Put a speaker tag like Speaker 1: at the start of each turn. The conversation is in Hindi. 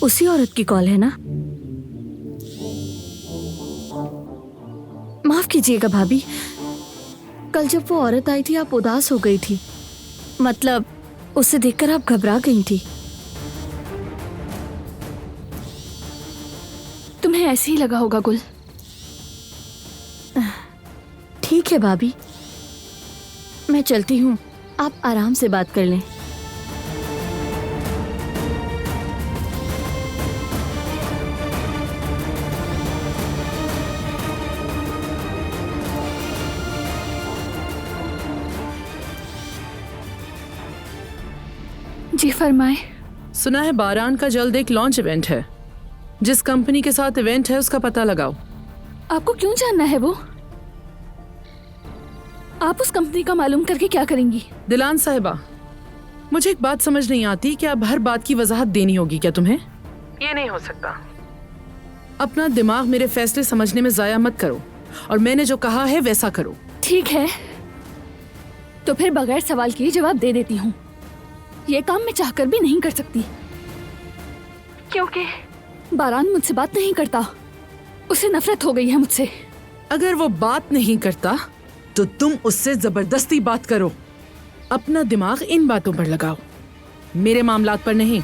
Speaker 1: उसी औरत की कॉल है ना? माफ कीजिएगा भाभी, कल जब वो औरत आई थी आप उदास हो गई थी। मतलब उसे देखकर आप घबरा गई थी। तुम्हें ऐसे ही लगा होगा गुल। ठीक है भाभी, मैं चलती हूँ, आप आराम से बात कर लें। जी फरमाए।
Speaker 2: सुना है बारान का जल्द एक लॉन्च इवेंट है। जिस कंपनी के साथ इवेंट है उसका पता लगाओ।
Speaker 1: आपको क्यों जानना है वो? आप उस कंपनी का मालूम करके क्या करेंगी?
Speaker 2: दिलान साहिबा, मुझे एक बात समझ नहीं आती कि अब हर बात की वजाहत देनी होगी क्या तुम्हें? ये नहीं हो सकता। अपना दिमाग मेरे फैसले समझने में जाया मत करो और मैंने जो कहा है वैसा करो।
Speaker 1: ठीक है, तो फिर बगैर सवाल किए जवाब दे देती हूँ। ये काम मैं चाहकर भी नहीं कर सकती, क्योंकि बारान मुझसे बात नहीं करता। उसे नफरत हो गई है मुझसे।
Speaker 2: अगर वो बात नहीं करता तो तुम उससे जबरदस्ती बात करो। अपना दिमाग इन बातों पर लगाओ, मेरे मामलात पर नहीं।